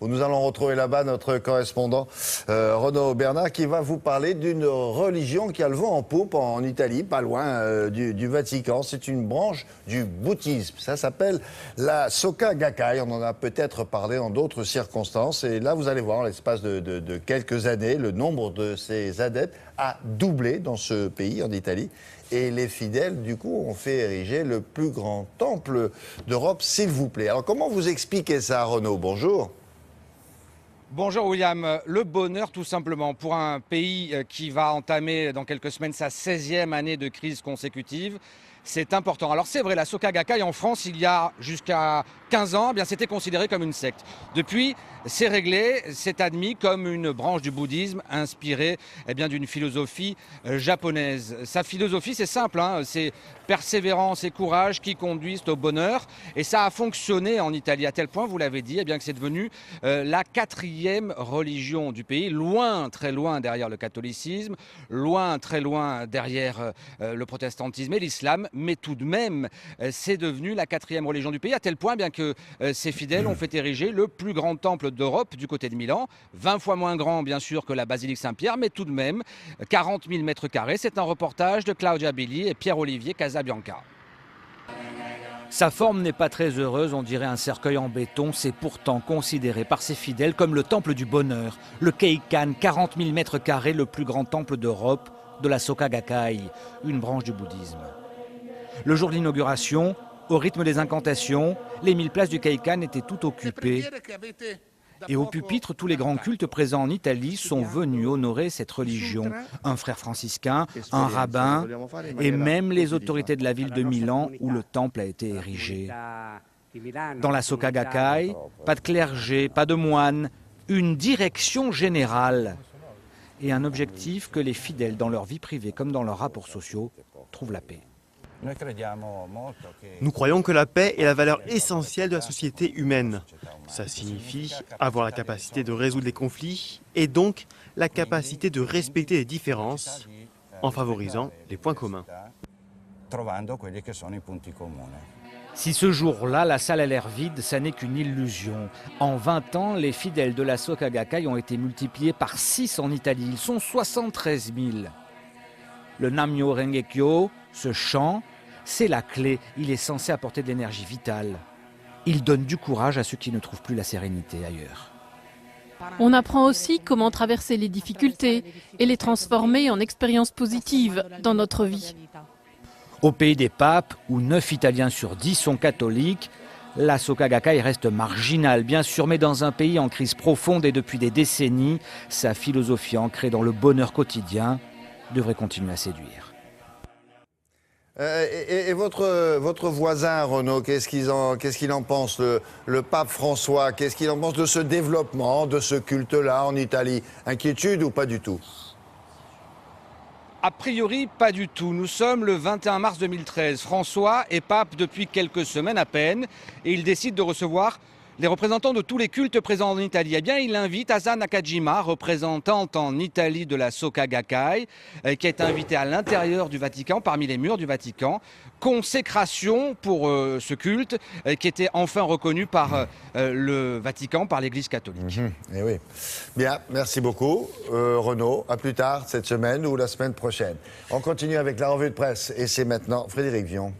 Nous allons retrouver là-bas notre correspondant Renaud Bernard qui va vous parler d'une religion qui a le vent en poupe en Italie, pas loin du Vatican. C'est une branche du bouddhisme. Ça s'appelle la Soka Gakkai. On en a peut-être parlé en d'autres circonstances. Et là, vous allez voir, en l'espace de quelques années, le nombre de ces adeptes a doublé dans ce pays, en Italie. Et les fidèles, du coup, ont fait ériger le plus grand temple d'Europe, s'il vous plaît. Alors, comment vous expliquez ça, Renaud? Bonjour. Bonjour William, le bonheur tout simplement pour un pays qui va entamer dans quelques semaines sa 16e année de crise consécutive. C'est important. Alors c'est vrai, la Soka Gakkai en France, il y a jusqu'à 15 ans, eh bien c'était considéré comme une secte. Depuis, c'est réglé, c'est admis comme une branche du bouddhisme inspirée d'une philosophie japonaise. Sa philosophie, c'est simple, c'est persévérance et courage qui conduisent au bonheur. Et ça a fonctionné en Italie à tel point, vous l'avez dit, que c'est devenu la 4e religion du pays, loin, très loin derrière le catholicisme, loin, très loin derrière le protestantisme et l'islam. Mais tout de même, c'est devenu la 4e religion du pays, à tel point que ces fidèles ont fait ériger le plus grand temple d'Europe du côté de Milan, 20 fois moins grand bien sûr que la basilique Saint-Pierre, mais tout de même 40 000 mètres carrés. C'est un reportage de Claudia Billy et Pierre-Olivier Casabianca. Sa forme n'est pas très heureuse, on dirait un cercueil en béton. C'est pourtant considéré par ses fidèles comme le temple du bonheur. Le Keikan, 40 000 mètres carrés, le plus grand temple d'Europe de la Soka Gakkai, une branche du bouddhisme. Le jour de l'inauguration, au rythme des incantations, les 1000 places du Keikan étaient toutes occupées. Et au pupitre, tous les grands cultes présents en Italie sont venus honorer cette religion. Un frère franciscain, un rabbin et même les autorités de la ville de Milan où le temple a été érigé. Dans la Soka Gakkai, pas de clergé, pas de moine, une direction générale et un objectif que les fidèles, dans leur vie privée comme dans leurs rapports sociaux, trouvent la paix. Nous croyons que la paix est la valeur essentielle de la société humaine. Ça signifie avoir la capacité de résoudre les conflits et donc la capacité de respecter les différences en favorisant les points communs. Si ce jour-là, la salle a l'air vide, ça n'est qu'une illusion. En 20 ans, les fidèles de la Soka Gakkai ont été multipliés par 6 en Italie. Ils sont 73 000. Le Nam-myoho Renge-kyo, ce chant, c'est la clé. Il est censé apporter de l'énergie vitale. Il donne du courage à ceux qui ne trouvent plus la sérénité ailleurs. On apprend aussi comment traverser les difficultés et les transformer en expériences positives dans notre vie. Au pays des papes, où 9 Italiens sur 10 sont catholiques, la Soka Gakkai reste marginale, bien sûr, mais dans un pays en crise profonde et depuis des décennies, sa philosophie ancrée dans le bonheur quotidien devrait continuer à séduire. Et votre voisin, Renaud, qu'est-ce qu'il en pense, le pape François? Qu'est-ce qu'il en pense de ce développement, de ce culte-là en Italie? Inquiétude ou pas du tout? A priori, pas du tout. Nous sommes le 21 mars 2013. François est pape depuis quelques semaines à peine et il décide de recevoir les représentants de tous les cultes présents en Italie. Eh bien, il invite Asa Nakajima, représentante en Italie de la Soka Gakkai, qui est invitée à l'intérieur du Vatican, parmi les murs du Vatican. Consécration pour ce culte qui était enfin reconnu par le Vatican, par l'Église catholique. Eh oui. Bien, merci beaucoup, Renaud. À plus tard cette semaine ou la semaine prochaine. On continue avec la revue de presse et c'est maintenant Frédéric Vion.